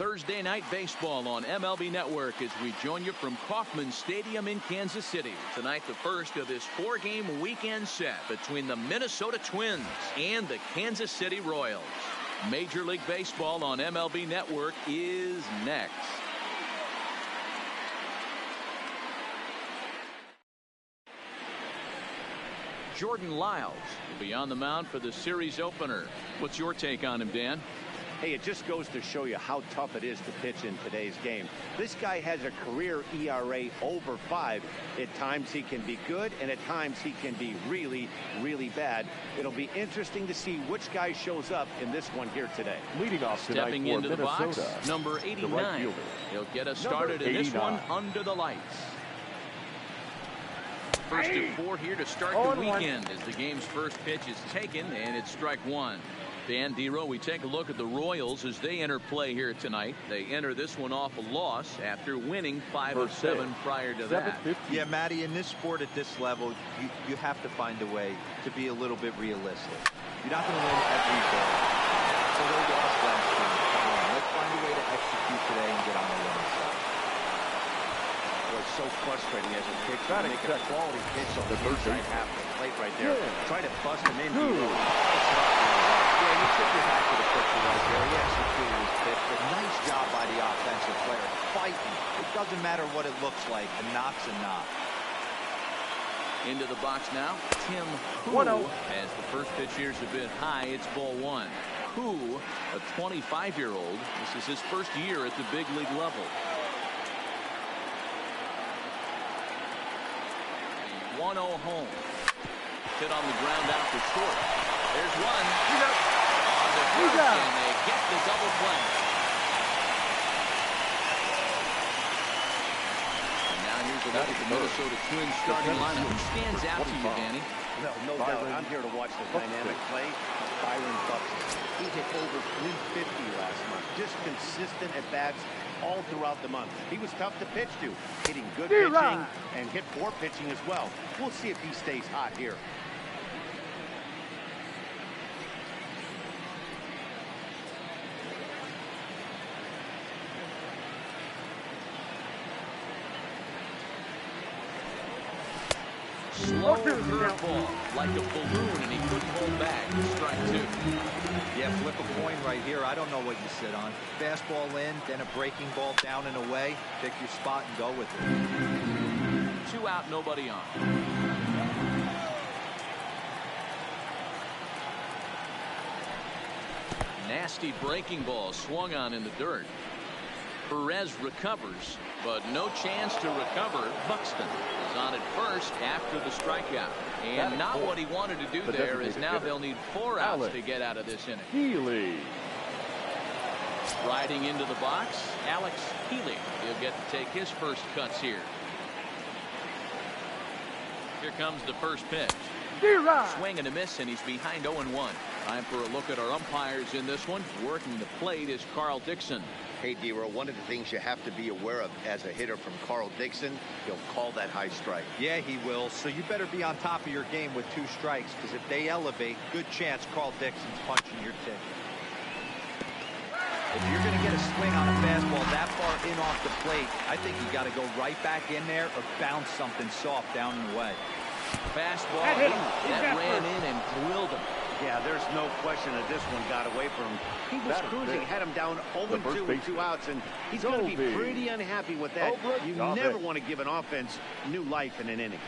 Thursday Night Baseball on MLB Network as we join you from Kauffman Stadium in Kansas City. Tonight, the first of this 4-game weekend set between the Minnesota Twins and the Kansas City Royals. Major League Baseball on MLB Network is next. Jordan Lyles will be on the mound for the series opener. What's your take on him, Dan? Hey, it just goes to show you how tough it is to pitch in today's game. This guy has a career ERA over 5. At times he can be good, and at times he can be really, really bad. It'll be interesting to see which guy shows up in this one here today. Leading off tonight stepping for into the Minnesota, box, number 89. Right He'll get us started in this one under the lights. First and 4 here to start the weekend as the game's first pitch is taken, and it's strike 1. Dan Dero, we take a look at the Royals as they enter play here tonight. They enter this one off a loss after winning 5 of 7 prior to that. Yeah, Matty, in this sport at this level, you have to find a way to be a little bit realistic. You're not going to win every day. So they lost last game. Let's find a way to execute today and get on the winning side. Boy, it's so frustrating as a pitcher to make a quality pitch on the inside half of the plate right there. Try to bust him in. You tip your hat to the pitcher right there. He executed his pitch, but nice job by the offensive player. Fighting. It doesn't matter what it looks like. A knock's a knock. Into the box now, Tim Hu. As the first pitch here's a bit high, it's ball 1. Hu, a 25-year-old. This is his first year at the big league level. 1-0 home. Hit on the ground out to short. There's one. And they get the double play. And now here's a look at the Minnesota Twins starting lineup. Who stands out to you, Danny? Well, no doubt. I'm here to watch the dynamic play of Byron Buxton. He hit over 350 last month. Just consistent at bats all throughout the month. He was tough to pitch to, hitting good pitching and hit poor pitching as well. We'll see if he stays hot here. Slow curveball, like a balloon, and he couldn't hold back. Strike 2. Yeah, flip a coin right here. I don't know what you sit on. Fastball in, then a breaking ball down and away. Pick your spot and go with it. 2 out, nobody on. Nasty breaking ball swung on in the dirt. Perez recovers, but no chance to recover. Buxton is on at first after the strikeout. And not what he wanted to do there, is now they'll need 4 outs to get out of this inning. Healy. Riding into the box, Alex Healy. He'll get to take his first cuts here. Here comes the first pitch. Swing and a miss, and he's behind 0-1. Time for a look at our umpires in this one. Working the plate is Carl Dixon. Hey, Dero, one of the things you have to be aware of as a hitter from Carl Dixon, he'll call that high strike. Yeah, he will. So you better be on top of your game with 2 strikes, because if they elevate, good chance Carl Dixon's punching your ticket. If you're going to get a swing on a fastball that far in off the plate, I think you got to go right back in there or bounce something soft down and away. Fastball that ran in and drilled him. Yeah, there's no question that this one got away from him. He was cruising, had him down 0-2 with 2 outs, and he's going to be pretty unhappy with that. You never want to give an offense new life in an inning.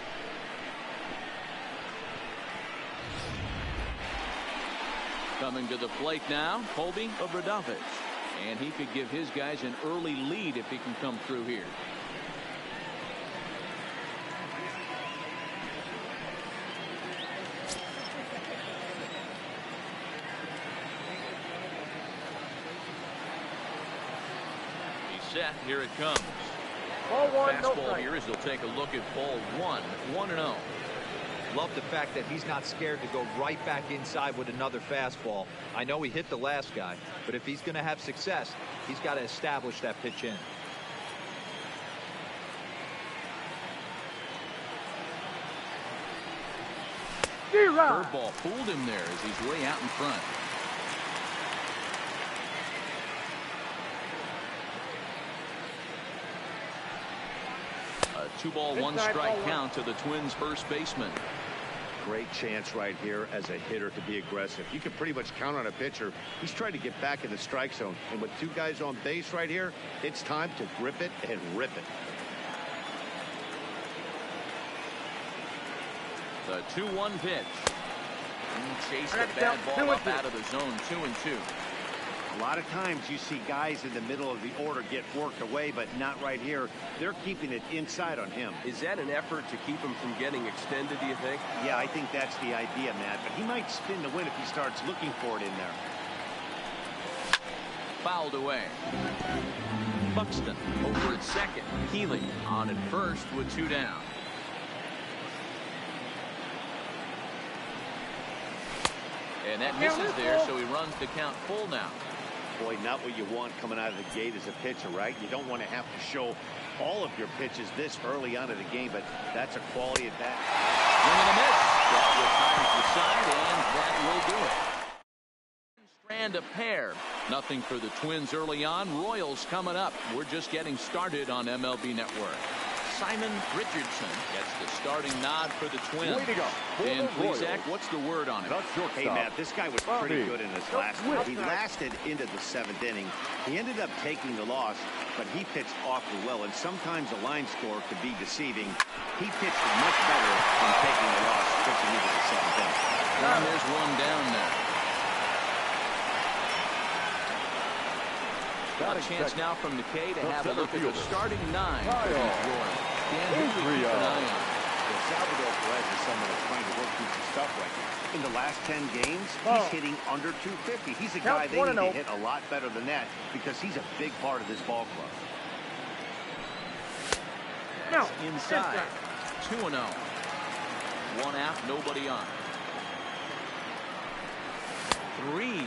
Coming to the plate now, Colby Obradovich. And he could give his guys an early lead if he can come through here. Set. Here it comes. Ball 1, fastball here as they'll take a look at ball 1. 1-0. Love the fact that he's not scared to go right back inside with another fastball. I know he hit the last guy, but if he's going to have success, he's got to establish that pitch in. Curveball fooled him there as he's way out in front. 2-ball, 1-strike count to the Twins first baseman. Great chance right here as a hitter to be aggressive. You can pretty much count on a pitcher. He's trying to get back in the strike zone. And with 2 guys on base right here, it's time to grip it and rip it. The 2-1 pitch. He chased the bad ball up out of the zone. 2-2. A lot of times you see guys in the middle of the order get worked away, but not right here. They're keeping it inside on him. Is that an effort to keep him from getting extended, do you think? Yeah, I think that's the idea, Matt. But he might spin the win if he starts looking for it in there. Fouled away. Buxton over at second. Healy on at first with 2 down. And that misses there, so he runs the count full now. Boy, not what you want coming out of the gate as a pitcher, right? You don't want to have to show all of your pitches this early on in the game, but that's a quality at bat. Swing and a miss. That retires the side, and that will do it. Strand a pair. Nothing for the Twins early on. Royals coming up. We're just getting started on MLB Network. Simon Richardson gets the starting nod for the Twins. Way to go. And Plesac, what's the word on it? Hey, Matt, this guy was pretty good in this last one. He lasted into the 7th inning. He ended up taking the loss, but he pitched awfully well. And sometimes a line score could be deceiving. He pitched much better than taking the loss, pitching into the 7th inning. And there's 1 down now. A chance now from McKay to have a look at the starting 9 for these Royals. Dan, who do we keep an eye on? Well, Salvador Perez is someone that's trying to work through some stuff right now. In the last 10 games, he's hitting under 250. He's a guy they need to hit a lot better than that because he's a big part of this ball club. No. Inside. 2-0. 1 out, nobody on. 3-0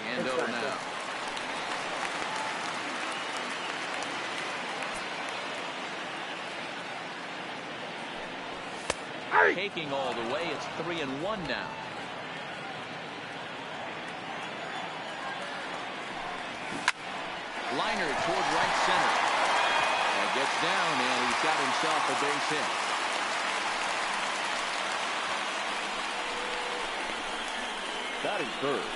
now. Taking all the way, it's 3-1 now. Liner toward right center. That gets down, and he's got himself a base hit. Batting third,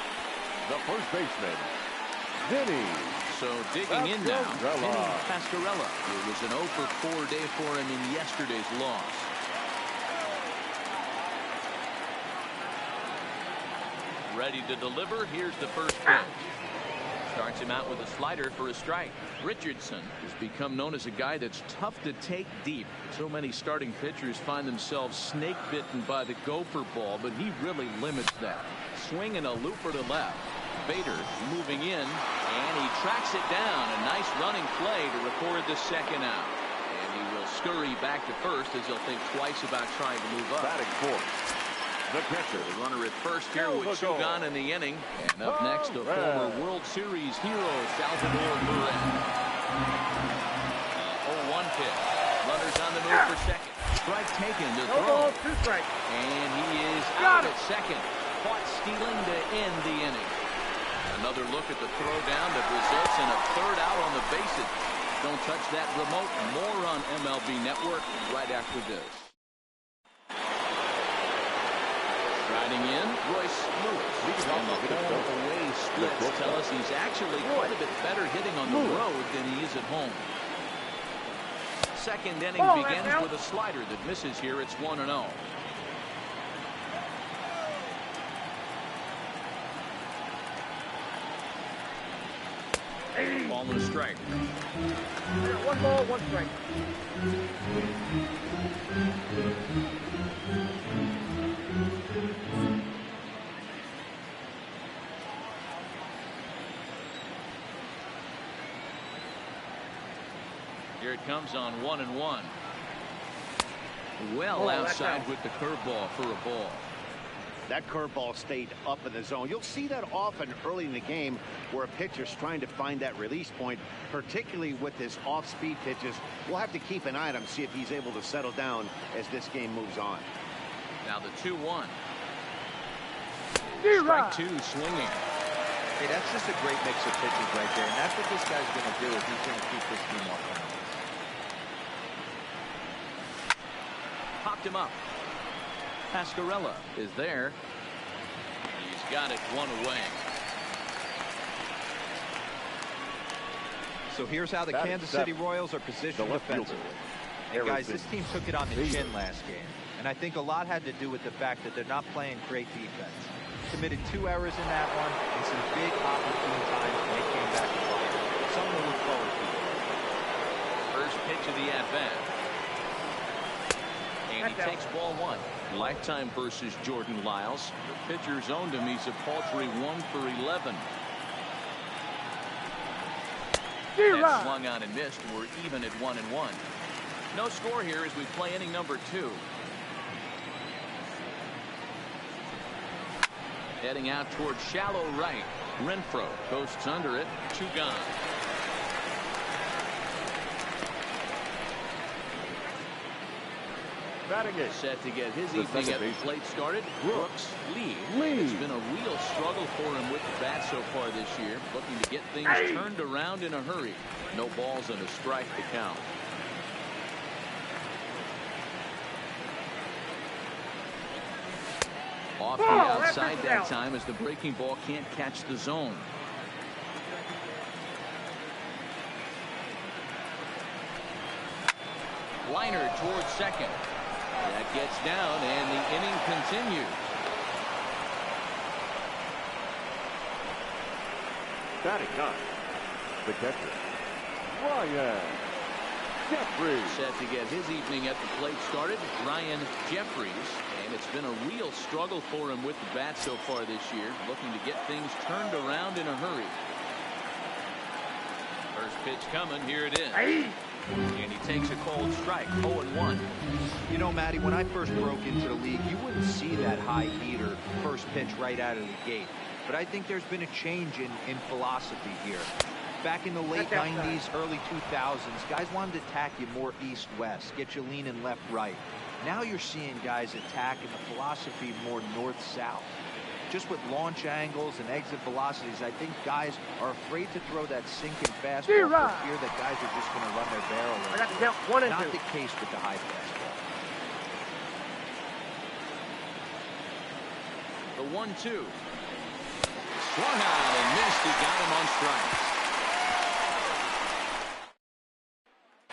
the first baseman, Vinny. So digging in now, Vinny Pasquarella. It was an 0 for 4 day for him in yesterday's loss. Ready to deliver. Here's the first pitch. Starts him out with a slider for a strike. Richardson has become known as a guy that's tough to take deep. So many starting pitchers find themselves snake bitten by the gopher ball, but he really limits that. Swinging a looper to left. Bader moving in, and he tracks it down. A nice running play to record the 2nd out. And he will scurry back to first as he'll think twice about trying to move up. Batting fourth, the catcher. The runner at first here with 2 gone in the inning. And up next, the former World Series hero, Salvador Perez. 0-1 pitch. Runners on the move for second. Strike taken to throw. And he is out at second. Caught stealing to end the inning. Another look at the throw down that results in a 3rd out on the bases. Don't touch that remote. More on MLB Network right after this. Riding in, Royce Lewis. And the home-away splits tell us he's actually quite a bit better hitting on the road than he is at home. 2nd inning begins with a slider that misses here. It's 1-0. Ball and a strike. 1 ball, 1 strike. Here it comes on 1-1. Well outside with the curveball for a ball. That curveball stayed up in the zone. You'll see that often early in the game where a pitcher's trying to find that release point, particularly with his off-speed pitches. We'll have to keep an eye on him, see if he's able to settle down as this game moves on. Now the 2-1. Strike 2 swinging. Hey, that's just a great mix of pitches right there, and that's what this guy's going to do if he's going to keep this team off the picked him up. Pascarella is there. He's got it one away. So here's how the Kansas City Royals are positioned defensively. And guys, this team took it on the chin last game. And I think a lot had to do with the fact that they're not playing great defense. Committed 2 errors in that one and some big opportune times when they came back to play. Something to look forward to. First pitch of the at-bat. And he takes ball 1. Lifetime versus Jordan Lyles. The pitcher's owned him. He's a paltry 1 for 11. That swung on and missed. We're even at 1-1. No score here as we play inning number 2. Heading out towards shallow right. Renfroe coasts under it. 2 gone. Batting it. Set to get his evening at the plate started. Brooks Lee. It's been a real struggle for him with the bat so far this year. Looking to get things turned around in a hurry. No balls and a strike to count. Off the outside that time as the breaking ball can't catch the zone. Liner towards second. That gets down and the inning continues. Batting 9. The catcher, Ryan Jeffries. Set to get his evening at the plate started. Ryan Jeffries. And it's been a real struggle for him with the bat so far this year. Looking to get things turned around in a hurry. First pitch coming. Here it is. And he takes a cold strike. 0-1. You know, Matty, when I first broke into the league, you wouldn't see that high heater first pitch right out of the gate. But I think there's been a change in philosophy here. Back in the late 90s, early 2000s, guys wanted to attack you more east-west, get you leaning left-right. Now you're seeing guys attacking the philosophy more north-south. Just with launch angles and exit velocities, I think guys are afraid to throw that sinking fastball for fear that guys are just going to run their barrel. I got to count 1 and 2. Not the case with the high fastball. The 1-2. Swung out and missed. He got him on strikes.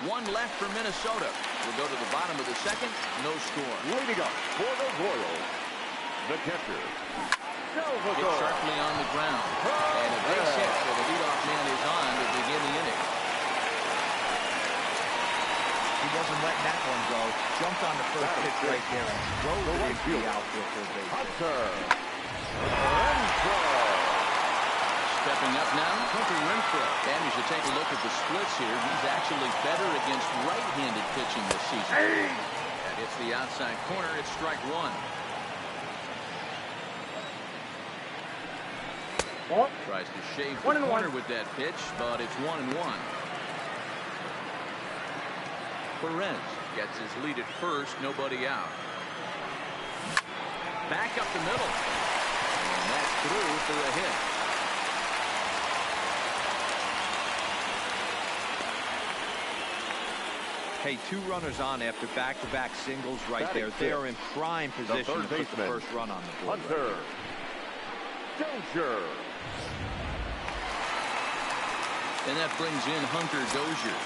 1 left for Minnesota. We'll go to the bottom of the second. No score. Leading up for the Royals, the catcher, Hit sharply on the ground. And a base hit, so the leadoff man is on to begin the inning. He wasn't letting that one go. Jumped on the first pitch right there and drove it into the outfield for a base hit. Stepping up now, Hunter Renfroe. And you should take a look at the splits here. He's actually better against right-handed pitching this season. That hits the outside corner. It's strike 1. Tries to shave the corner with that pitch, but it's 1-1. Perez gets his lead at first, nobody out. Back up the middle. And that's through for a hit. Hey, 2 runners on after back-to-back singles right there. They are in prime position to put the first run on the board. Hunter Dozier. And that brings in Hunter Dozier.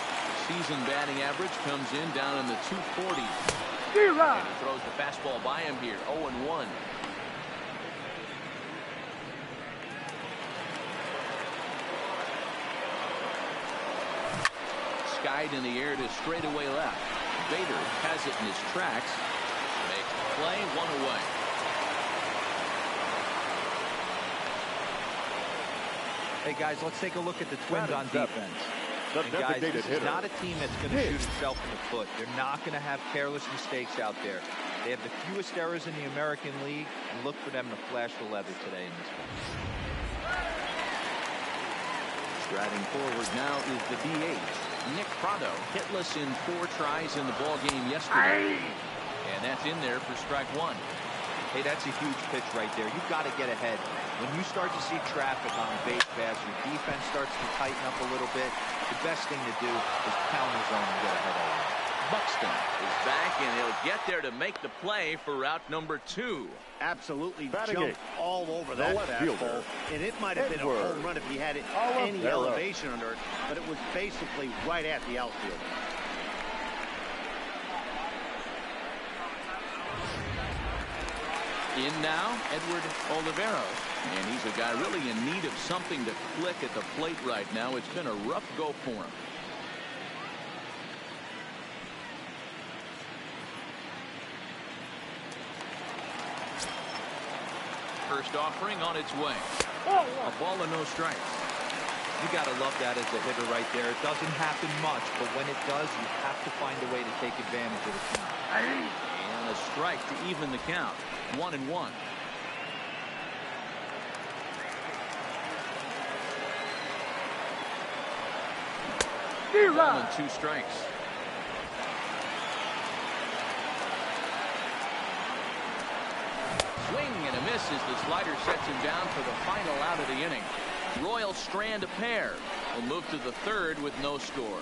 Season batting average comes in down in the 240s. And he throws the fastball by him here. 0-1. Skied in the air to straightaway left. Bader has it in his tracks. Makes the play. 1 away. Hey, guys, let's take a look at the Twins on defense. And guys, this is not a team that's going to shoot itself in the foot. They're not going to have careless mistakes out there. They have the fewest errors in the American League, and look for them to flash the leather today in this one. Striding forward now is the DH. Nick Prado, hitless in 4 tries in the ball game yesterday. And that's in there for strike 1. Hey, that's a huge pitch right there. You've got to get ahead. When you start to see traffic on base paths, your defense starts to tighten up a little bit. The best thing to do is pound the zone and get ahead of it. Buxton is back, and he'll get there to make the play for route number 2. Absolutely Batting jumped eighth, all over the that left fastball, fielder, and it might have been a Edward. home run if he had any They're up. elevation under it, but it was basically right at the outfield. In now, Edward Oliveros. And he's a guy really in need of something to click at the plate right now. It's been a rough go for him. First offering on its way. A ball and no strikes. You got to love that as a hitter right there. It doesn't happen much, but when it does, you have to find a way to take advantage of the count. And a strike to even the count. 1-1. Ball and 2 strikes. Swing and a miss as the slider sets him down for the final out of the inning. Royals strand a pair. Will move to the 3rd with no score.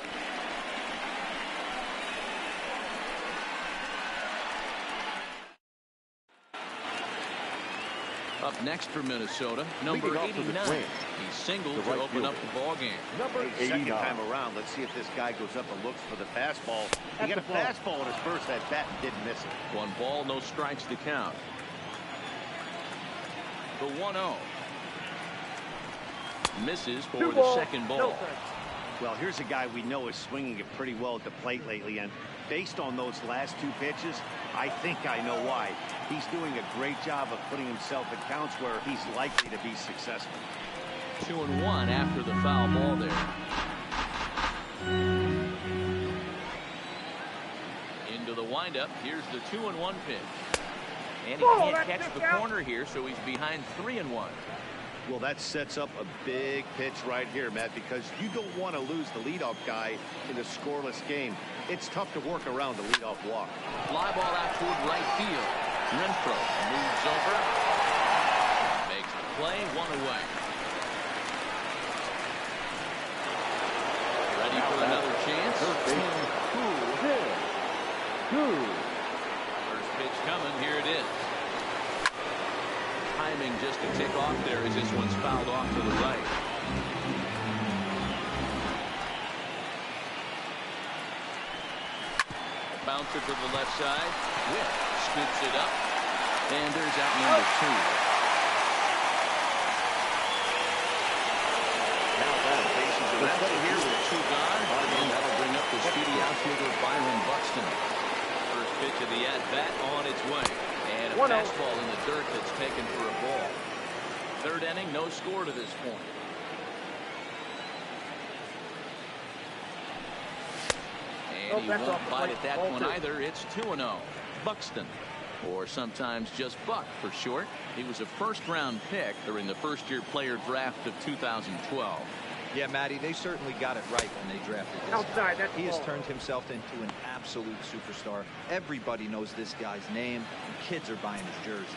Up next for Minnesota, number Leading off for the 89. Twins, He singled the to right open up fielder. the ball game. Number Second 89. time around, let's see if this guy goes up and looks for the fastball. He got a fastball in his first at bat and didn't miss it. 1 ball, no strikes to count. The 1-0. Misses for the second ball. Well, here's a guy we know is swinging it pretty well at the plate lately, and based on those last 2 pitches, I think I know why. He's doing a great job of putting himself at counts where he's likely to be successful. 2-1 after the foul ball there. Into the windup. Here's the 2-1 pitch. And he can't catch the corner here, so he's behind 3-1. Well, that sets up a big pitch right here, Matt, because you don't want to lose the leadoff guy in a scoreless game. It's tough to work around the leadoff walk. Fly ball out toward right field. Renfroe moves over. Makes the play, 1 away. Ready for another chance. First pitch coming. Here it is. Timing just to tick off there as this one's fouled off to the right. Bouncer to the left side. Whip scoops it up. And there's out number 2. Now that bases are empty here with 2 gone. And that'll bring up the speedy outfielder Byron Buxton. First pitch of the at-bat on its way. And a fastball in the dirt that's taken for a ball. 3rd inning, no score to this point. And he won't bite at that one either. It's 2-0. Buxton, or sometimes just Buck for short. He was a first-round pick during the first-year player draft of 2012. Yeah, Matty, they certainly got it right when they drafted this Outside, guy. that's He has ball. turned himself into an absolute superstar. Everybody knows this guy's name, and kids are buying his jerseys.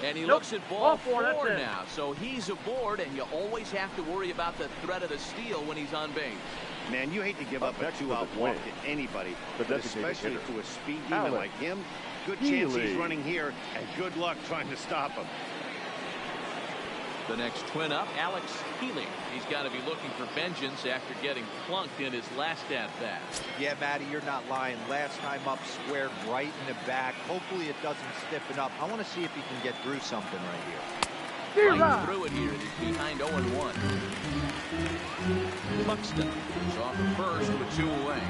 And he looks at ball 4 that's it. now. So he's aboard, and you always have to worry about the threat of the steal when he's on base. Man, you hate to give up a Next for the 2-out walk Twins, to anybody, the but designated especially hitter, to a speed demon Alex like him. Good chance he's Healy. running here, and good luck trying to stop him. The next twin up, Alex Healy. He's got to be looking for vengeance after getting plunked in his last at-bat. Yeah, Matty, you're not lying. Last time up, squared right in the back. Hopefully it doesn't stiffen up. I want to see if he can get through something right here. Right through it here. He's behind 0-1. Buxton is off at first with 2 away.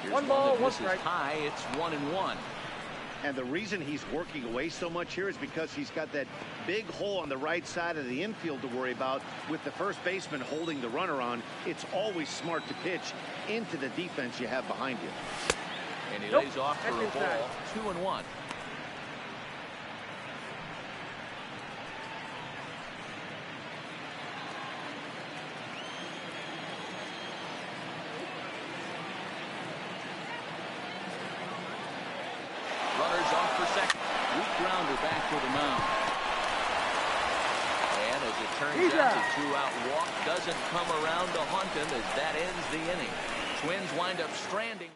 Here's 1 ball, that 1 misses strike. high. It's 1-1. And the reason he's working away so much here is because he's got that big hole on the right side of the infield to worry about. With the first baseman holding the runner on, it's always smart to pitch into the defense you have behind you. And he Nope, lays off for a that's ball. inside. 2-1. Runners off for second. Weak grounder back to the mound. As it turns out, the two-out walk doesn't come around to haunt him as that ends the inning. Twins wind up stranding.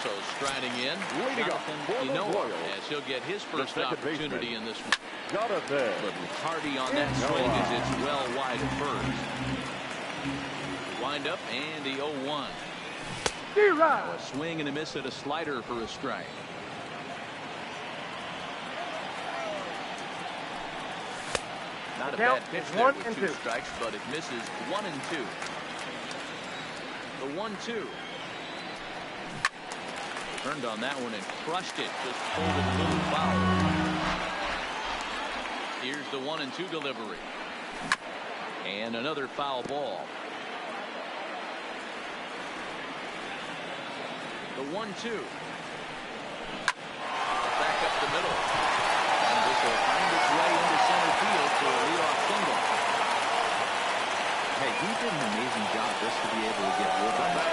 So striding in, Jonathan Inoa, as he'll get his first opportunity in this one. Got it there. But Hardy on that swing as it's well wide of first. Wind up and the 0-1. A swing and a miss at a slider for a strike. Not a bad pitch there with 2 strikes, but it misses 1 and 2. The 1-2. Turned on that one and crushed it. Just pulled it a little foul. Here's the 1-2 delivery. And another foul ball. The 1-2. Back up the middle. And this will find its way into center field for a leadoff single. Hey, he did an amazing job just to be able to get rid of that.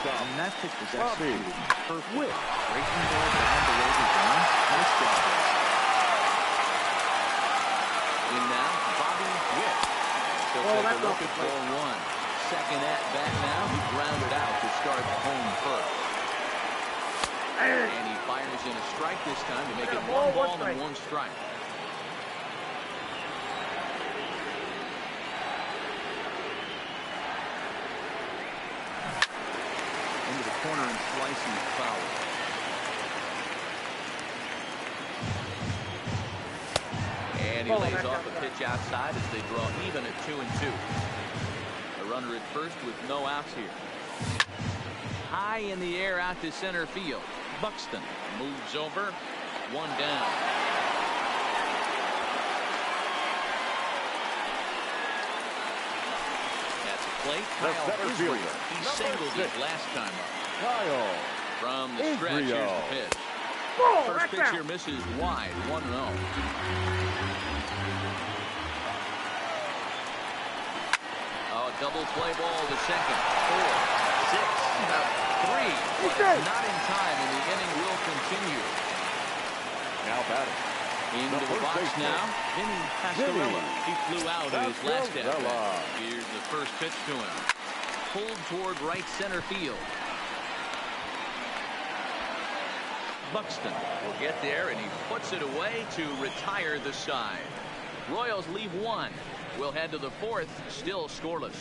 And that pitch was executed perfect. Breaking ball down below the ground. Nice job. In now, Bobby Witt. He'll take a look at ball 1. Second at bat now. He grounded out to start home first. And he fires in a strike this time to make it 1 ball and 1 strike. Into the corner and slicing foul. And he lays off a pitch outside as they draw even at 2-2. A runner at first with no outs here. High in the air out to center field. Buxton moves over. 1 down. That's a plate. Kyle Israel. He singled it last time up. Kyle From the stretch, here's the pitch. First pitch here misses wide. 1-0. Double play ball to second. 4, 6, 3. Not in time, and the inning will continue. now batting. Into the box now, Vinny Pascarella. He flew out in his last at-bat. Here's the first pitch to him. Pulled toward right center field. Buxton will get there, and he puts it away to retire the side. Royals leave 1. We'll head to the 4th, still scoreless.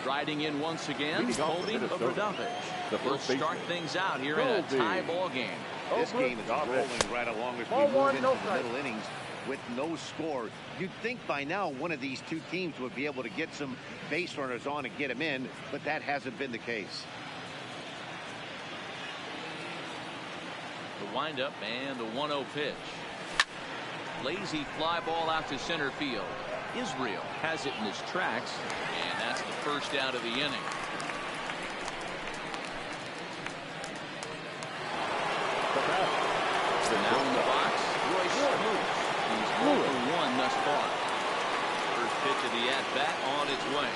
Riding in once again, Colby Brodovich will start things out here in a tie ball game. This game is rolling right along as we move into the middle innings with no score. You'd think by now one of these two teams would be able to get some base runners on and get them in, but that hasn't been the case. The windup and the 1-0 pitch. Lazy fly ball out to center field. Israel has it in his tracks, and that's the first out of the inning. So now in the box, Royce Lewis. He's 0 for 1 thus far. First pitch of the at-bat on its way.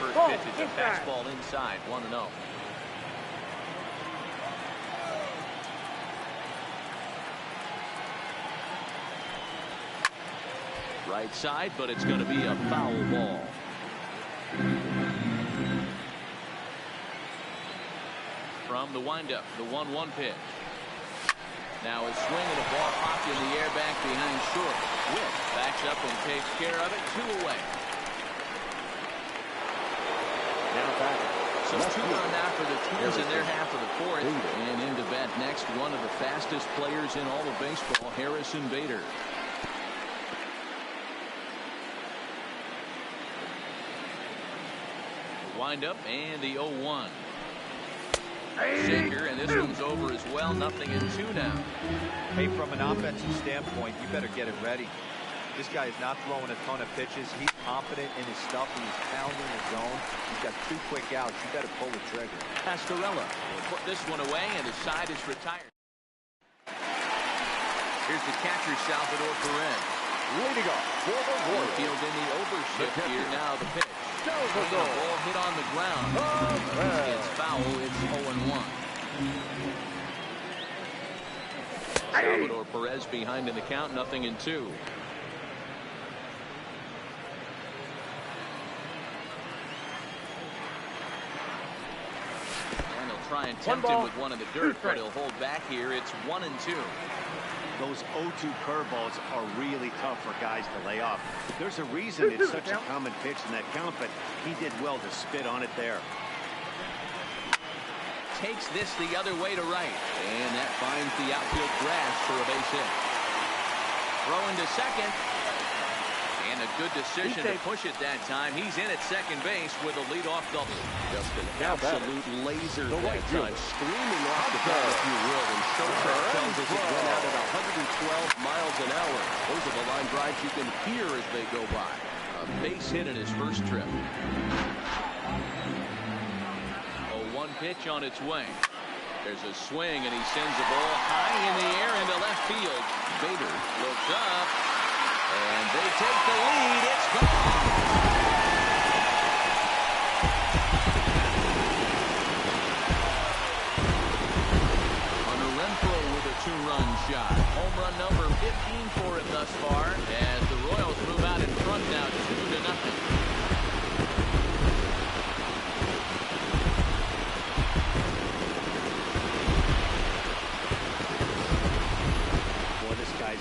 First pitch is a fastball inside, 1-0. Right side, but it's going to be a foul ball. From the windup, the 1-1 pitch. Now a swing and a ball popped in the air back behind short. Witt backs up and takes care of it. 2 away. Now back. So 2 on now for the Twins in their half of the 4th. And into bat next, one of the fastest players in all of baseball, Harrison Bader. Wind up and the 0-1. Shaker, and this one's over as well. 0-2 now. Hey, from an offensive standpoint, you better get it ready. This guy is not throwing a ton of pitches. He's confident in his stuff. He's pounding his zone. He's got 2 quick outs. You better pull the trigger. Pascarella will put this one away, and his side is retired. Here's the catcher, Salvador Perez. Leading off for the Royals. Field in the overshift here now. The pitch. And the ball hit on the ground. It's foul. It's 0-1. Salvador Perez behind in the count, 0-2. And he'll try and tempt him with one in the dirt, but he'll hold back here. It's 1-2. Those 0-2 curveballs are really tough for guys to lay off. There's a reason it's such a common pitch in that count, but he did well to spit on it there. Takes this the other way to right, and that finds the outfield grass for a base hit. Throw into second, and a good decision to push it that time. He's in at second base with a leadoff double. Just an absolute laser that time, screaming off the bat, if you will, and Shochek tells us it went out at 112 miles an hour. Those are the line drives you can hear as they go by. A base hit in his first trip. 0-1 pitch on its way. There's a swing, and he sends the ball high in the air into left field. Bader looks up, and they take the lead. It's gone. Hunter Renfroe with a two-run shot. Home run number 15 for him thus far, as the Royals move out in front now, 2-0.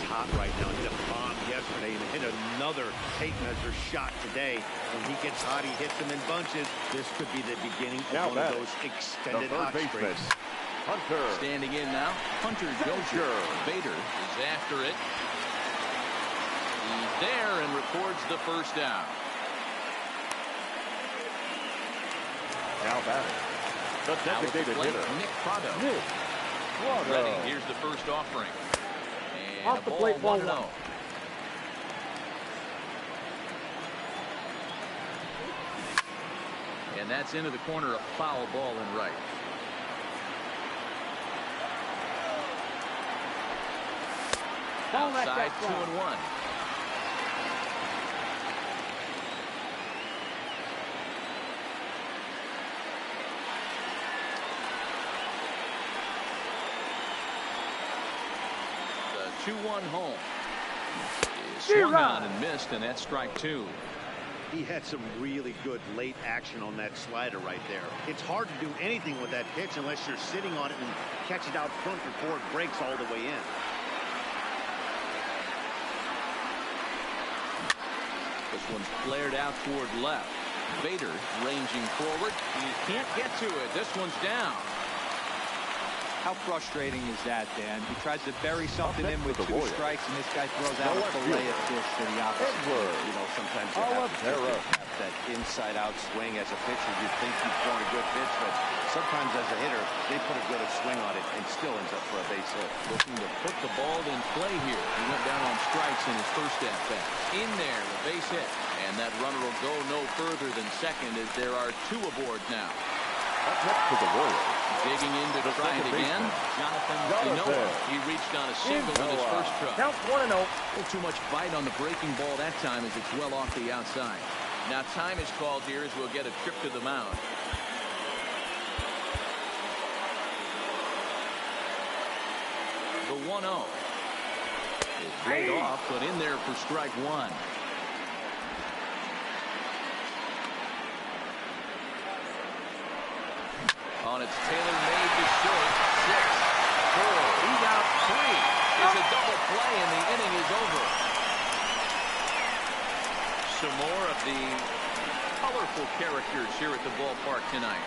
Hot right now. Hit a bomb yesterday and hit another tape measure shot today. When he gets hot, he hits them in bunches. This could be the beginning of one of those extended hot streaks. Hunter. Standing in now, Hunter Dozier. Bader is after it. He's there and records the first down. Now batting, the designated hitter, Nick Prado. Ready. Here's the first offering. Off the plate, 1-0. And that's into the corner, a foul ball in right. Outside, 2-1. The 2-1 home. He swung on and missed, and that's strike two. He had some really good late action on that slider right there. It's hard to do anything with that pitch unless you're sitting on it and catch it out front before it breaks all the way in. This one's flared out toward left. Bader ranging forward. He can't get to it. This one's down. How frustrating is that, Dan? He tries to bury something in with 2 strikes, and this guy throws out a fillet of fish to the opposite. You know, sometimes you have that inside-out swing as a pitcher. You think you've thrown a good pitch, but sometimes as a hitter, they put a good swing on it and still ends up for a base hit. Looking to put the ball in play here. He went down on strikes in his first at-bat. In there, the base hit. And that runner will go no further than second as there are 2 aboard now. Up next to the Royals. Digging in to try it again. Jonathan Noah. He reached on a single with his first truck. Count 1-0. A little too much bite on the breaking ball that time as it's well off the outside. Now time is called here as we'll get a trip to the mound. The 1-0 is laid off, but in there for strike one. On its tailor-made to short. 6, 4. He's out 3. It's a double play, and the inning is over. Some more of the colorful characters here at the ballpark tonight.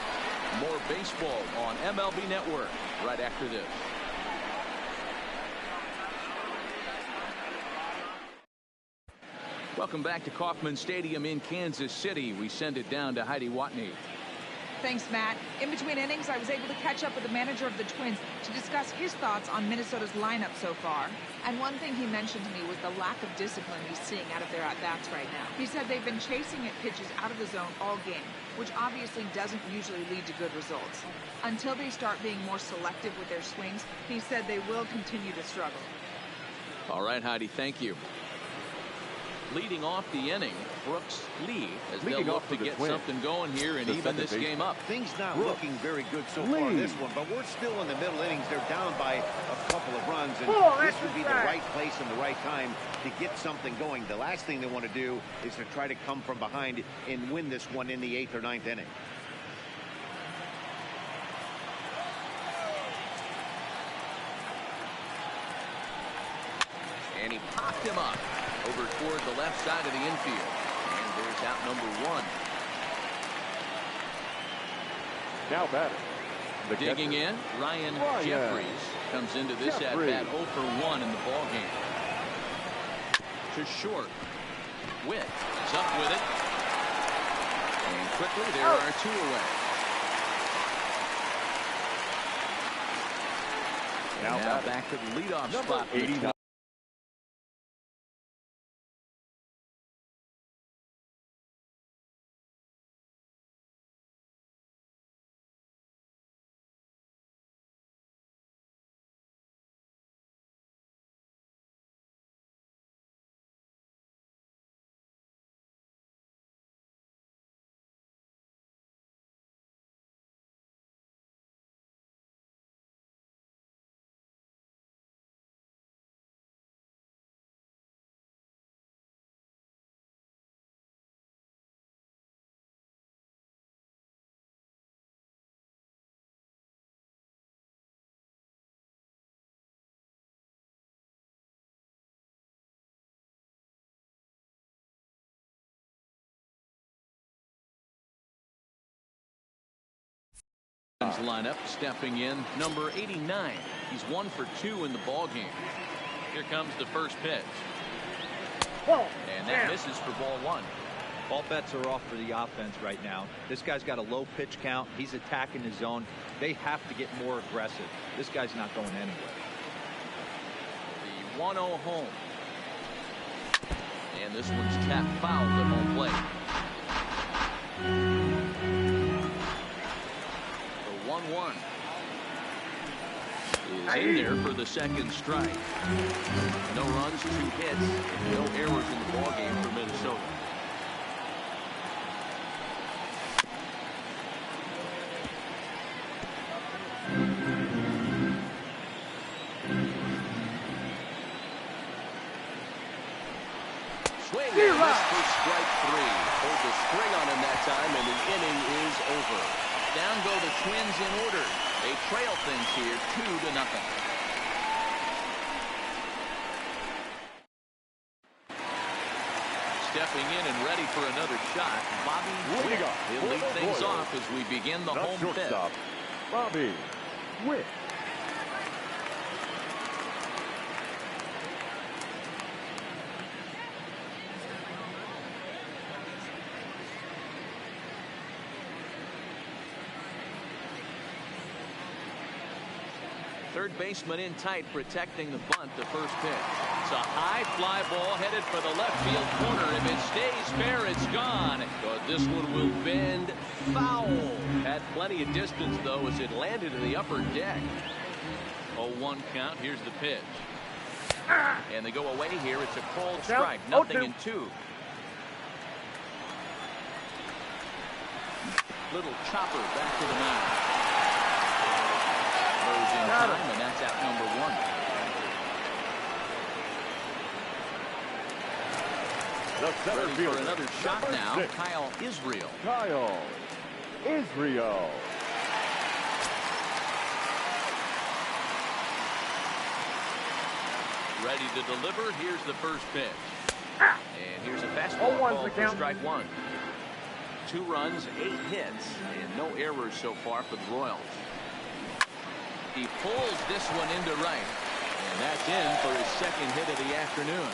More baseball on MLB Network right after this. Welcome back to Kauffman Stadium in Kansas City. We send it down to Heidi Watney. Thanks, Matt. In between innings, I was able to catch up with the manager of the Twins to discuss his thoughts on Minnesota's lineup so far. And one thing he mentioned to me was the lack of discipline he's seeing out of their at-bats right now. He said they've been chasing at pitches out of the zone all game, which obviously doesn't usually lead to good results. Until they start being more selective with their swings, he said they will continue to struggle. All right, Heidi, thank you. Leading off the inning, Brooks Lee, as they'll look to get something going here and even this game up. Things not looking very good so far in this one, but we're still in the middle innings. They're down by a couple of runs, and this would be the right place and the right time to get something going. The last thing they want to do is to try to come from behind and win this one in the 8th or 9th inning. And he popped him up over toward the left side of the infield. And there's out number 1. Now batting. Digging in, Ryan Jeffries comes into this at bat 0 for 1 in the ball game. To short. Witt is up with it. And quickly there are 2 away. Now back to the leadoff spot. 89. Lineup stepping in number 89. He's 1 for 2 in the ball game. Here comes the first pitch. And that misses for ball 1. All bets are off for the offense right now. This guy's got a low pitch count. He's attacking his zone. They have to get more aggressive. This guy's not going anywhere. The 1-0 home. And this one's tapped foul at home plate. 1-1 is in there for the second strike. No runs, 2 hits, no errors in the ball game for Minnesota. Swing and miss for strike 3. Hold the string on him that time, and the inning is over. Down go the Twins in order. They trail things here 2-0. Stepping in and ready for another shot, Bobby Witt. He'll lead things off as we begin the home fifth. Bobby Witt. Third baseman in tight, protecting the bunt, the first pitch. It's a high fly ball headed for the left field corner. If it stays fair, it's gone. But this one will bend foul. Had plenty of distance, though, as it landed in the upper deck. 0-1 count. Here's the pitch. And they go away here. It's a called strike. Nothing in 2. Little chopper back to the mound. In time, and that's out number 1. Ready for another shot now. 6. Kyle Israel. Kyle Israel. Ready to deliver. Here's the first pitch. And here's a fastball called for strike 1. 2 runs, 8 hits, and no errors so far for the Royals. He pulls this one into right. And that's in for his second hit of the afternoon.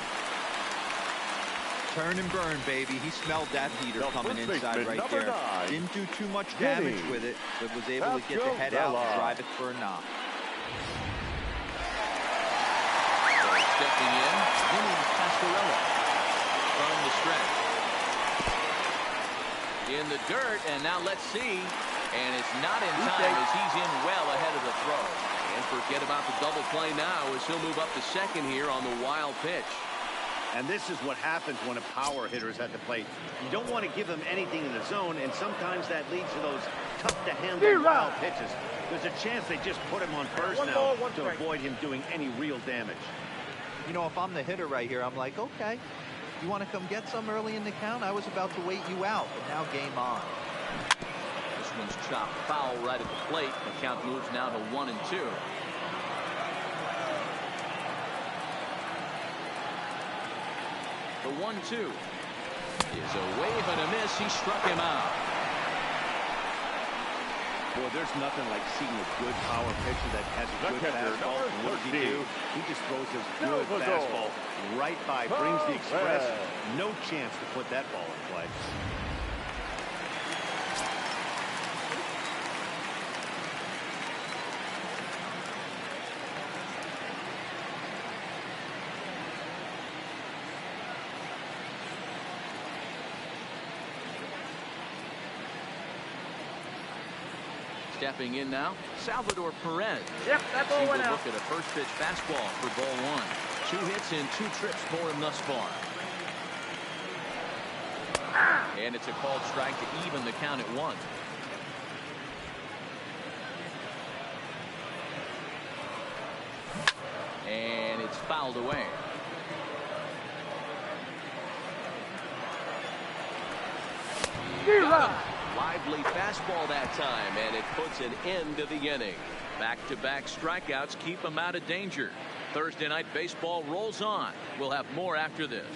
Turn and burn, baby. He smelled that heater coming inside right there. 9. Didn't do too much damage with it, but was able to get the head out and drive it for a knock. So stepping in, Vinny Pasquarello from the stretch. In the dirt, and now let's see. And it's not in time as he's in well ahead of the throw. And forget about the double play now as he'll move up to second here on the wild pitch. And this is what happens when a power hitter is at the plate. You don't want to give them anything in the zone, and sometimes that leads to those tough-to-handle wild pitches. There's a chance they just put him on first now to avoid him doing any real damage. You know, if I'm the hitter right here, I'm like, okay, you want to come get some early in the count? I was about to wait you out, but now game on. This one's chopped foul right at the plate. The count moves now to 1-2. The 1-2 is a wave and a miss. He struck him out. Boy, there's nothing like seeing a good power pitcher that has a good fastball. And what does he do? He just throws his good fastball right by, brings the express. No chance to put that ball in play. Stepping in now, Salvador Perez. Yep, that's all went out. Look at a first pitch fastball for ball one. 2 hits and 2 trips for him thus far. And it's a called strike to even the count at 1. And it's fouled away. Lively fastball that time, and it puts an end to the inning. Back-to-back strikeouts keep him out of danger. Thursday Night Baseball rolls on. We'll have more after this.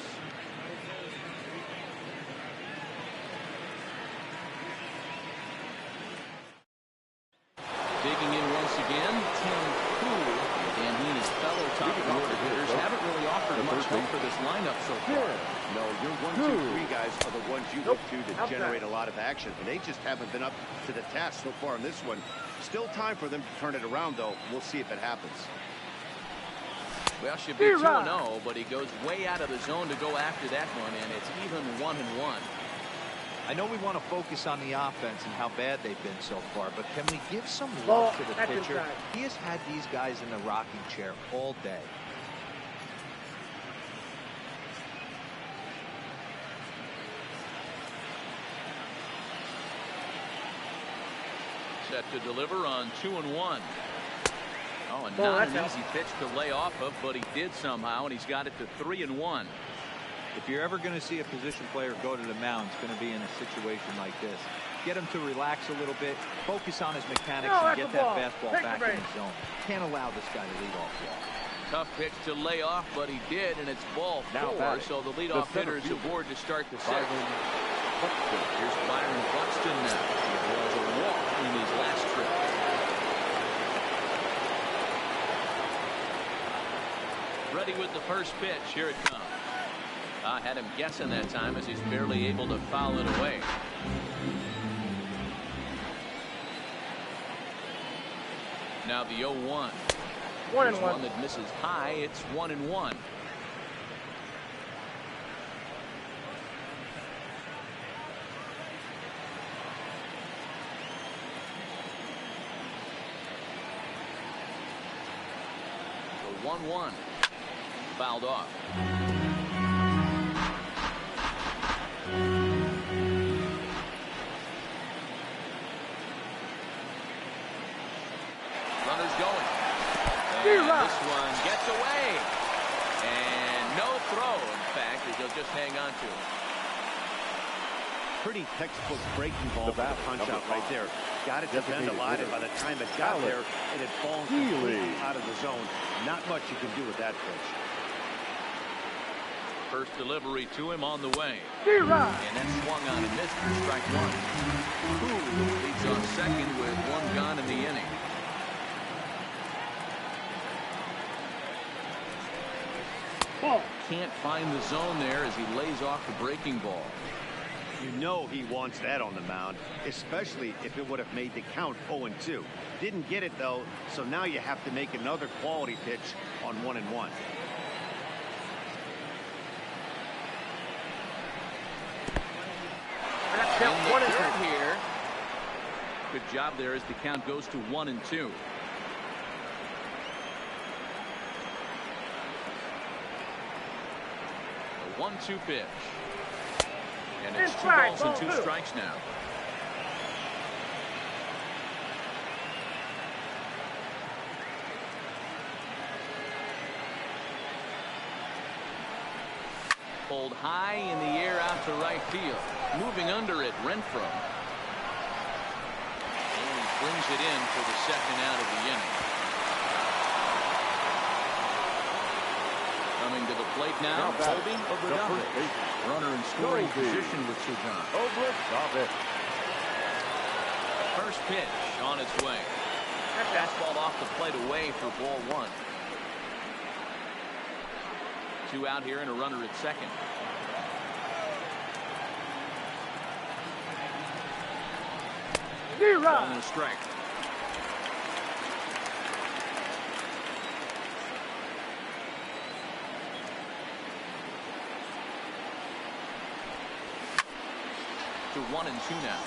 Digging in once again, Tim Poole, and he and his fellow top-order hitters haven't really offered much hope for this lineup so far. No, your 1, 2, 3 guys are the ones you look to generate a lot of action, and they just haven't been up to the task so far in this one. Still time for them to turn it around, though. We'll see if it happens. Well, should be 2-0, but he goes way out of the zone to go after that one, and it's even 1-1. I know we want to focus on the offense and how bad they've been so far, but can we give some love to the pitcher? He has had these guys in the rocking chair all day. Set to deliver on 2-1. Oh, and not an easy pitch to lay off of, but he did somehow, and he's got it to 3-1. If you're ever going to see a position player go to the mound, it's going to be in a situation like this. Get him to relax a little bit, focus on his mechanics, and get that fastball back in the zone. Can't allow this guy to lead off ball. Tough pitch to lay off, but he did, and it's ball 4, so the leadoff hitter is aboard to start the 6th. Here's Byron Buxton now. He was a walk in his last trip. Ready with the first pitch. Here it comes. I had him guessing that time as he's barely able to foul it away. Now the 0-1. 1-1. One that misses high. It's 1-1. The 1-1 fouled off. Runners going. And this one gets away. And no throw, in fact, as he'll just hang on to it. Pretty textbook breaking ball for the punch out right there. Got it to bend a lot, and by the time it got there, it had fallen completely out of the zone. Not much you can do with that pitch. First delivery to him on the way. And that swung on and missed for strike 1. Poole leads on second with 1 gone in the inning. Can't find the zone there as he lays off the breaking ball. You know he wants that on the mound, especially if it would have made the count 0-2. Didn't get it, though, so now you have to make another quality pitch on 1-1. In the third here. Good job there as the count goes to 1-2. 1-2 pitch. And it's 2 balls and 2 strikes now. Pulled high in the air out to right field. Moving under it, Renfroe. And he brings it in for the second out of the inning. Coming to the plate now, Obi Ogbudave. Runner in scoring position with Sujan. Ogbudave. First pitch on its way. Fastball off the plate away for ball 1. 2 out here and a runner at second. Ball and a strike. To 1-2 now.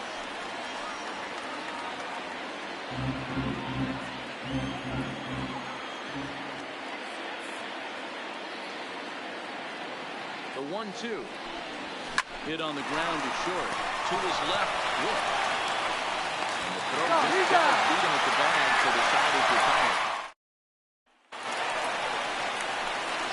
The 1-2. Hit on the ground to short. To his left. Wood. And the throw just beat him at the bag, so the side is retired.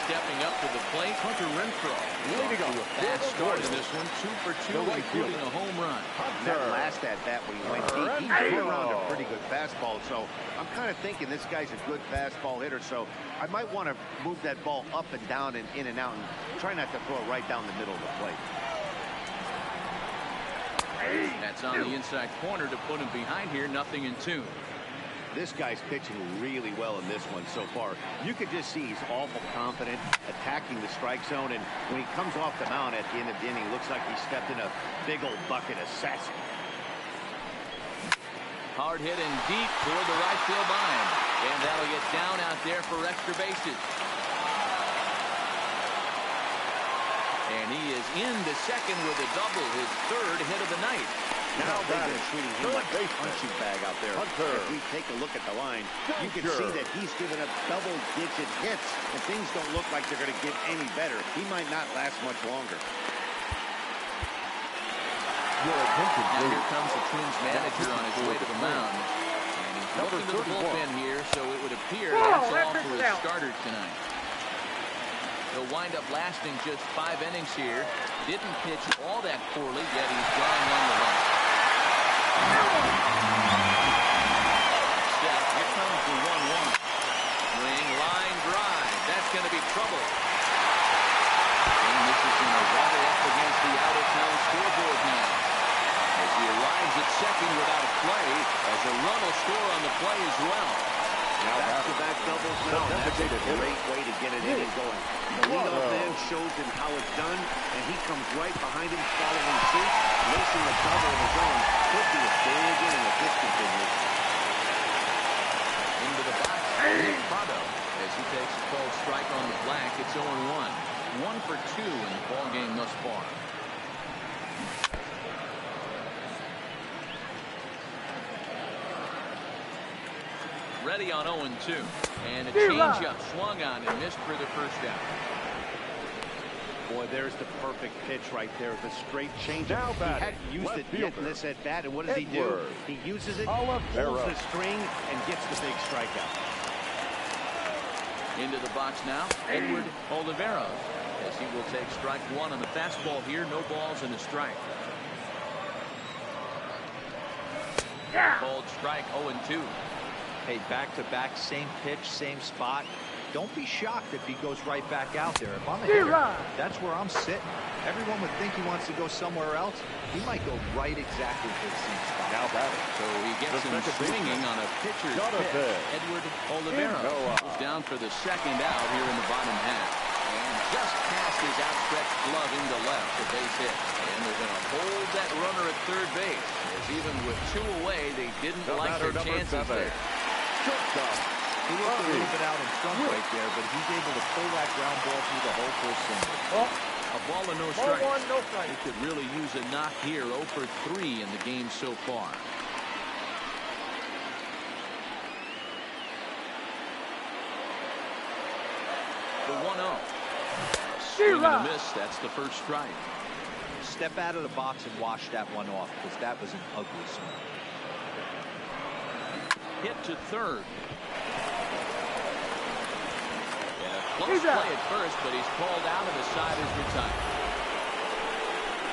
Stepping up to the plate, Hunter Renfroe. Leading off to a fast start in this one. 2 for 2, including a home run. That last at bat when he went deep, he threw around a pretty good fastball. So I'm kind of thinking this guy's a good fastball hitter. So I might want to move that ball up and down and in and out and try not to throw it right down the middle of the plate. That's on the inside corner to put him behind here. 0-2. This guy's pitching really well in this one so far. You could just see he's awful confident, attacking the strike zone, and when he comes off the mound at the end of the inning, looks like he stepped in a big old bucket of sass. Hard hit and deep toward the right field line, and that'll get down out there for extra bases. And he is into second with a double, his 3rd hit of the night. Now they've been treating him like a punching bag out there. If we take a look at the line, you can see that he's given up double-digit hits, and things don't look like they're going to get any better. He might not last much longer. Now here comes the Twins manager on his way to the mound. And he's looking to the bullpen here, so it would appear that's all for his starter tonight. He'll wind up lasting just 5 innings here. Didn't pitch all that poorly, yet he's drawing nonetheless. Step, here comes the 1-1. Swing, line drive. That's going to be trouble. And this is going to rattle up against the out-of-town scoreboard now. As he arrives at second without a play, as a run will score on the play as well. Now back-to-back doubles now. That's a great way to get it in and going. The leadoff man shows him how it's done, and he comes right behind him, following suit, lacing a double of his own. Could be a big inning if this continues. Into the box, Nick Pratto, as he takes a called strike on the black. It's 0-1. 1 for 2 in the ball game thus far. Ready on 0-2. And a changeup swung on and missed for the first out. Boy, there's the perfect pitch right there. The straight changeup. He hadn't used it yet in this at-bat, and what does he do? He uses it, pulls the string, and gets the big strikeout. Into the box now, Edward Oliveros, as he will take strike 1 on the fastball here. No balls and a strike. Called strike 0-2. Hey, back-to-back, same pitch, same spot. Don't be shocked if he goes right back out there. If I'm a hitter, that's where I'm sitting. Everyone would think he wants to go somewhere else. He might go right exactly to the same spot. Now batting. So he gets him swinging on a pitcher's pitch. Edward Oliveros goes down for the second out here in the bottom half. And just past his outstretched glove into left, the base hit. And they're going to hold that runner at third base. As even with 2 away, they didn't like their chances there. He looked a little bit out in front right there, but he's able to pull that ground ball through the hole for a single. A ball and no strike. He could really use a knock here. 0 for 3 in the game so far. The 1-0. Swing and a miss. That's the first strike. Step out of the box and wash that one off, because that was an ugly swing. Hit to third. Yeah, close play at first, but he's called out and the side is retired.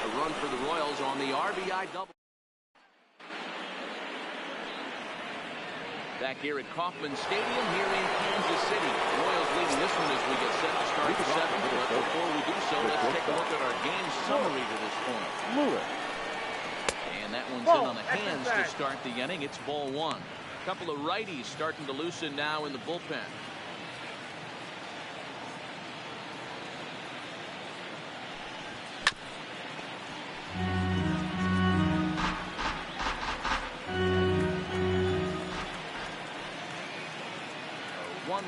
A run for the Royals on the RBI double. Back here at Kauffman Stadium here in Kansas City. Royals leading this one as we get set to start the seventh. But before we do so, let's take a look at our game summary to this point. And that one's in on the hands to start the inning. It's ball one. A couple of righties starting to loosen now in the bullpen.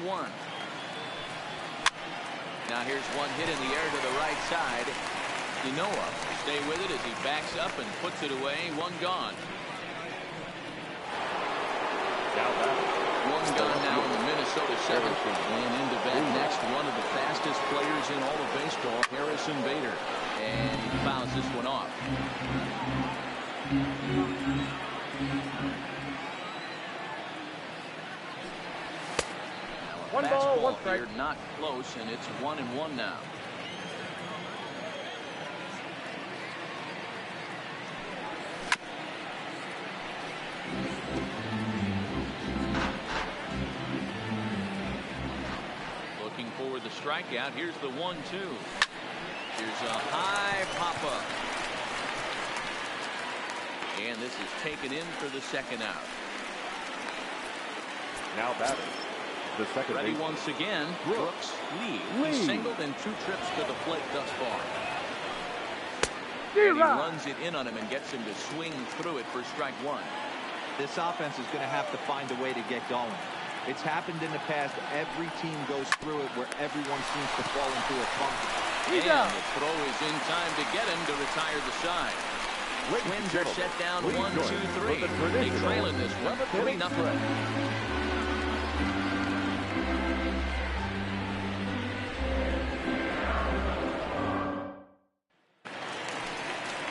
One. Now here's one hit in the air to the right side. Ynoa stay with it as he backs up and puts it away. One gone. One gone now in the Minnesota seventh. And into bat next, one of the fastest players in all of baseball, Harrison Bader. And he fouls this one off. One ball, one strike. Here, not close, and it's 1-1 now. Looking for the strikeout. Here's the 1-2. Here's a high pop-up. And this is taken in for the second out. Now batting. The second ready base. once again. Brooks Lee. He singled in 2 trips to the plate thus far. And he runs it in on him and gets him to swing through it for strike one. This offense is going to have to find a way to get going. It's happened in the past. Every team goes through it where everyone seems to fall into a funk. And the throw is in time to get him to retire the side. Twins are set down 1-2-3. They trail in this one 3-0.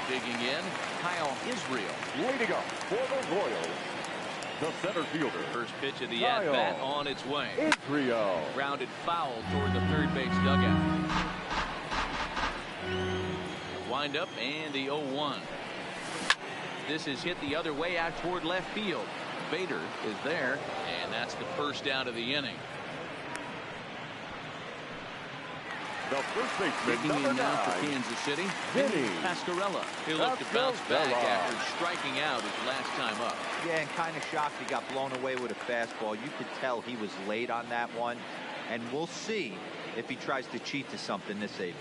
Digging in, Kyle Israel. Way to go for the Royals. The center fielder. First pitch of the at-bat on its way. Israel. Grounded foul toward the third base dugout. Wind up and the 0-1. This is hit the other way out toward left field. Bader is there, and that's the first out of the inning. The first baseman, Digging in now for 9, Kansas City, Vinny Pascarella. He'll look to bounce back after striking out his last time up. Yeah, and kind of shocked he got blown away with a fastball. You could tell he was late on that one, and we'll see if he tries to cheat to something this AB.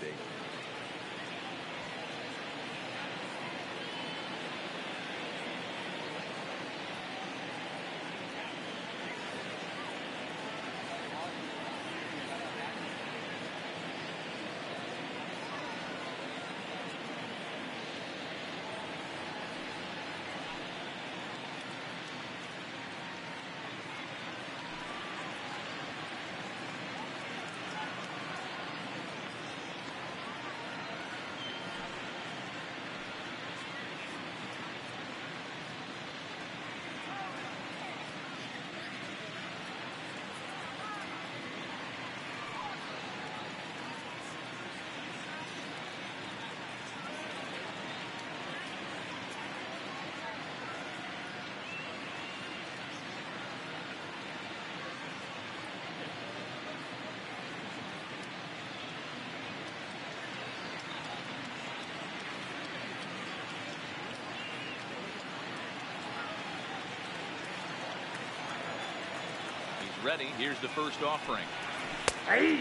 Ready. Here's the first offering.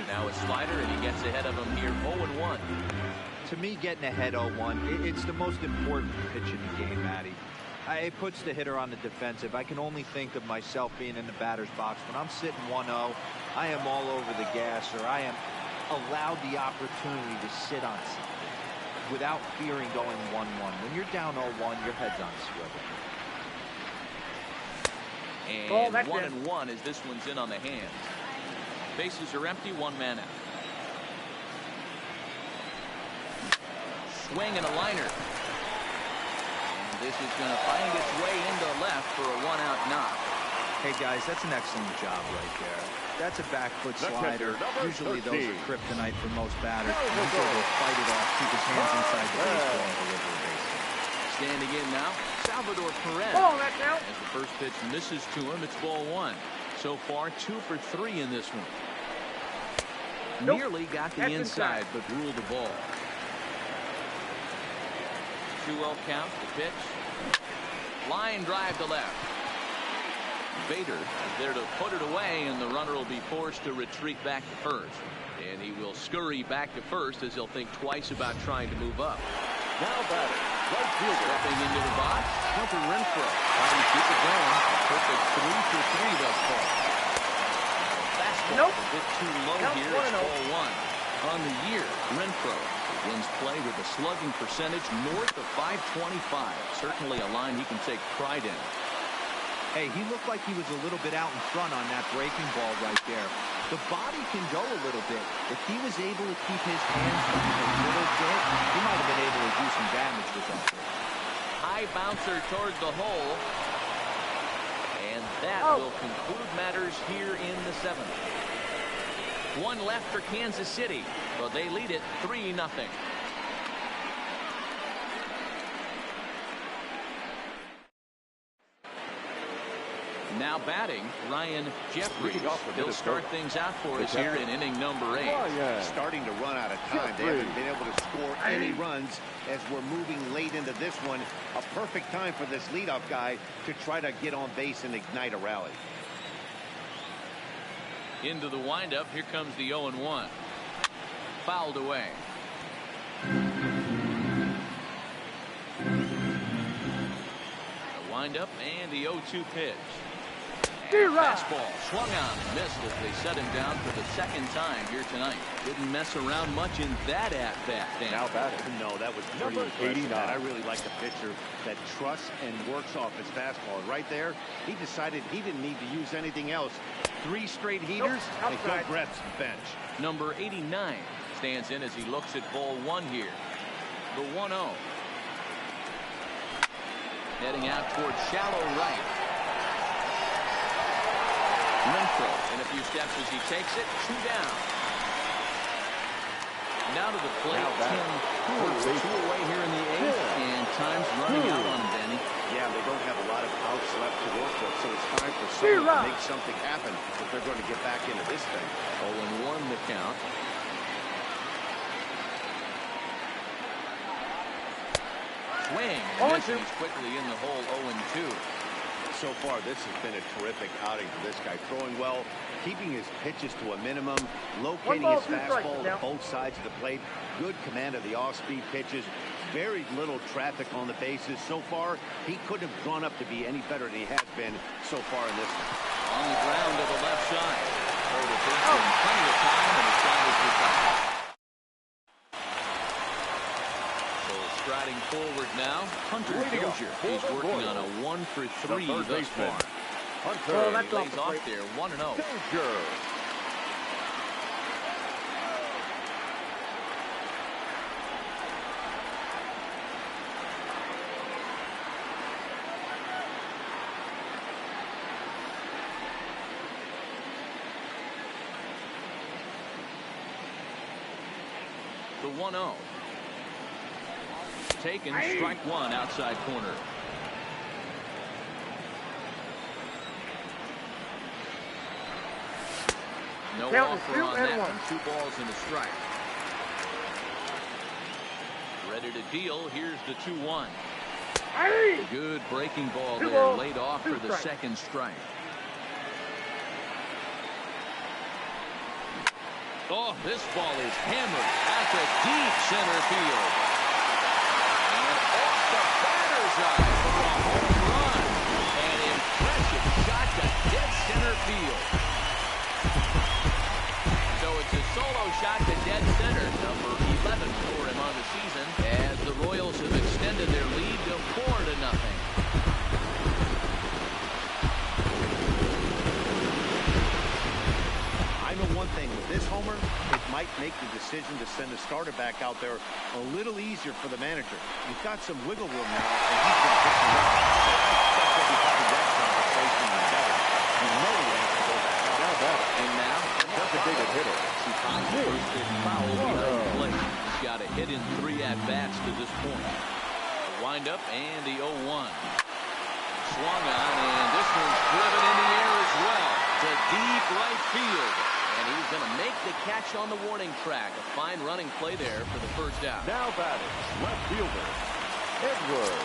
Now a slider, and he gets ahead of him here 0-1. To me, getting ahead 0-1, it's the most important pitch in the game, Matty. It puts the hitter on the defensive. I can only think of myself being in the batter's box. When I'm sitting 1-0, I am all over the gas, or I am allowed the opportunity to sit on something without fearing going 1-1. When you're down 0-1, your head's on swivel. And 1-1 as this one's in on the hands. Bases are empty, 1 man out. swing and a liner. And this is going to find its way into left for a one-out knock. Hey, guys, that's an excellent job right there. That's a back foot slider. Usually those are kryptonite for most batters. He's able to fight it off, keep his hands inside the baseball, and deliver a base hit. Standing in now, Salvador Perez. Oh, that's out. As the first pitch misses to him, it's ball one. So far, 2 for 3 in this one. Nope. Nearly got the That's inside, but ruled the ball. 2-0 count, the pitch. Line drive to left. Bader is there to put it away, and the runner will be forced to retreat back to first. And he will scurry back to first as he'll think twice about trying to move up. Now batting, right fielder. Stepping into the box, Hunter Renfroe. Trying to keep it going. A perfect 3 for 3 thus far. Fastball Nope. a bit too low Count here. 1-0. It's ball one. On the year, Renfroe begins play with a slugging percentage north of .525. Certainly a line he can take pride in. Hey, he looked like he was a little bit out in front on that breaking ball right there. The body can go a little bit. If he was able to keep his hands up a little bit, he might have been able to do some damage with that pitch. High bouncer towards the hole. And that will conclude matters here in the 7th. 1 left for Kansas City, but they lead it 3-0. Now batting, Ryan Jeffries. He'll start things out for us here in inning number 8. Starting to run out of time. They haven't been able to score any runs as we're moving late into this one. A perfect time for this leadoff guy to try to get on base and ignite a rally. Into the windup. Here comes the 0-1. Fouled away. The windup and the 0-2 pitch. And fastball swung on and missed as they set him down for the 2nd time here tonight. Didn't mess around much in that at-bat. Now batting. No, that was pretty impressive. I really like the pitcher that trusts and works off his fastball. And right there, he decided he didn't need to use anything else. 3 straight heaters, and go Brett's bench. Number 89 stands in as he looks at ball 1 here. The 1-0. Heading out towards shallow right. Renfroe in a few steps as he takes it. 2 down. Now to the plate. Tim Coors, 2 away here in the 8th, and time's running out on him, Danny. Yeah, they don't have a lot of outs left to work with, so it's time for someone to make something happen if they're going to get back into this thing. 0-1 the count. Swing. Misses quickly in the hole. 0-2. So far, this has been a terrific outing for this guy. Throwing well, keeping his pitches to a minimum, locating his fastball to both sides of the plate. Good command of the off-speed pitches. Very little traffic on the bases. So far, he couldn't have gone up to be any better than he has been so far in this one. On the ground to the left side. Oh, the pitch in plenty of time, and the side is retired. So striding forward now, Hunter Dozier. He's working on a 1 for 3 thus far. Hunter lays off there, 1-0. Dozier. The 1-0. Taken, strike 1 outside corner. No offer on that one. 2 balls and a strike. Ready to deal. Here's the 2-1. Good breaking ball there, laid off for the 2nd strike. Oh, this ball is hammered at the deep center field. And off the batter's eye for a home run. An impressive shot to dead center field. So it's a solo shot to dead center, number 11 for him on the season, as the Royals have extended their lead to 4-0. I know one thing saying with this homer, it might make the decision to send the starter back out there a little easier for the manager. He's got some wiggle room now, and he's going to pitch him up. So he'll be having that conversation with better. You know he has to go back out. Now that. And now, Designated hitter. he finds the first pitch foul behind the plate. He's got a hit in 3 at-bats to this point. The windup and the 0-1. Swung on, and this one's driven in the air as well to deep right field. And he's going to make the catch on the warning track. A fine running play there for the first out. Now batting, left fielder, Edward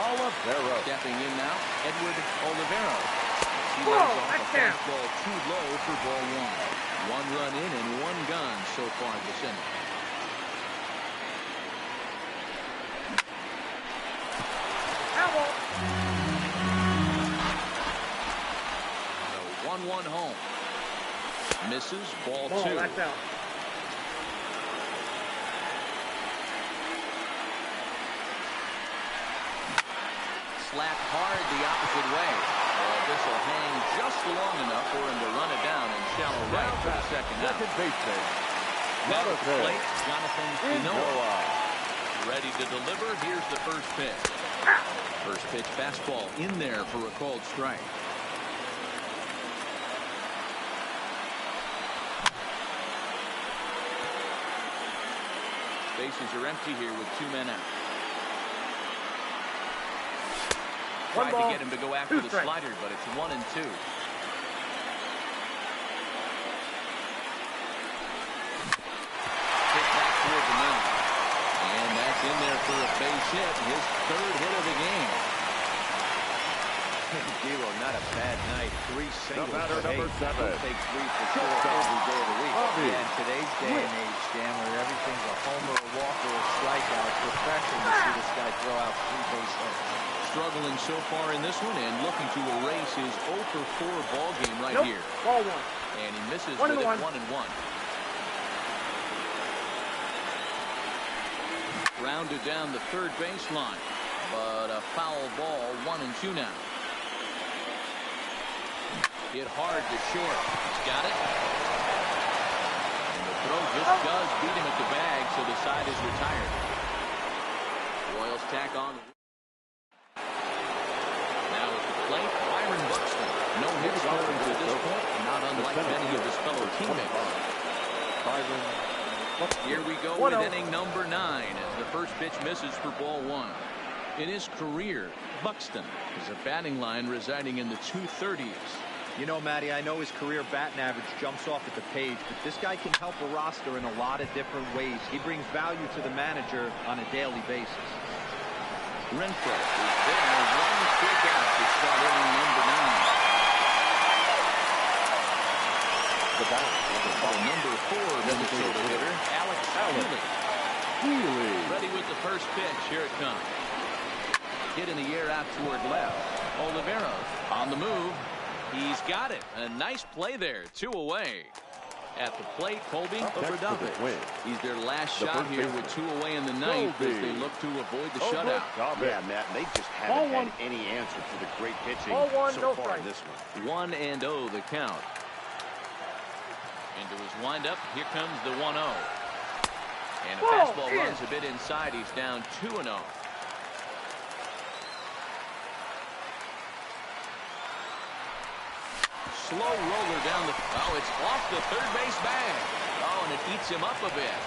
Olivero. Stepping in now, Edward Olivero. He Whoa, lays off a that's down. fastball too low for ball 1. 1 run in and 1 gone so far this inning. The 1-1 home. Misses, ball 2. That's out. Slapped hard the opposite way. This will hang just long enough for him to run it down in shallow right for the second out. Second baseman, Now at the Jonathan plate, Jonathan Pinoa. Noah. Ready to deliver. Here's the first pitch. First pitch fastball in there for a called strike. Bases are empty here with 2 men out. Tried to get him to go after the slider, but it's 1 and 2. Hit back toward the mound. And that's in there for a base hit. His 3rd hit of the game. D'Lo, not a bad night. 3 singles. The batter, number 7. He'll take 3 for sure every day of the week. Yeah, in today's day and age, Dan, where everything's a homer, a walk, or a strikeout, it's refreshing to see this guy throw out 3 base hits. Struggling so far in this one and looking to erase his 0 for 4 ball game right here. Ball 1. And he misses 1 with and it 1. 1 and 1. Grounded down the third baseline, but a foul ball, 1 and 2 now. Hit hard to short. He's got it. And the throw just does beat him at the bag, so the side is retired. Royals tack on. Now at the plate, Byron Buxton. No hits spoken to this point, not unlike many of his fellow teammates. Here we go with inning number 9 as the first pitch misses for ball 1. In his career, Buxton is a batting line residing in the 230s. You know, Matty, I know his career batting average jumps off at the page, but this guy can help a roster in a lot of different ways. He brings value to the manager on a daily basis. Renfroe is there, 1 strikeout to start inning number 9. The batter, Number 4 Minnesota hitter, Alex Healy. Ready with the first pitch. Here it comes. Hit in the air out toward left. Olivero on the move. He's got it. A nice play there. 2 away. At the plate, Colby Obradovic. He's their last shot here with 2 away in the ninth as they look to avoid the shutout. Yeah, Matt, they just haven't had any answer for the great pitching so far in this one. 1-0 the count. Into his windup, here comes the 1-0. And a fastball runs a bit inside. He's down 2-0. Slow roller down the... Oh, it's off the third base bag. Oh, and it eats him up a bit.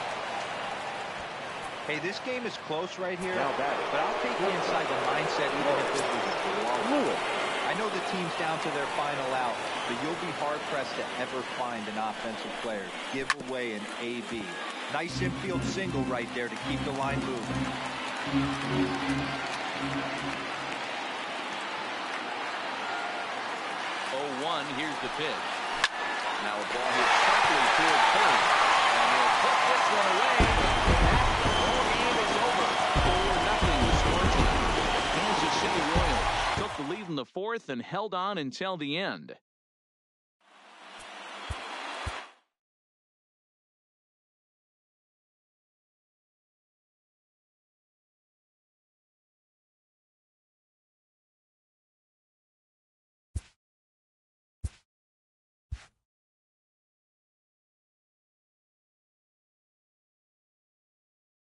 Hey, this game is close right here, but I'll take you inside the mindset even if this was a draw. I know the team's down to their final out, but you'll be hard-pressed to ever find an offensive player give away an AB. Nice infield single right there to keep the line moving. 0-1, here's the pitch. Now a ball hit sharply toward third. And he'll put this one away. And the ball game is over. 4-0 the score tonight. Kansas City Royals took the lead in the 4th and held on until the end.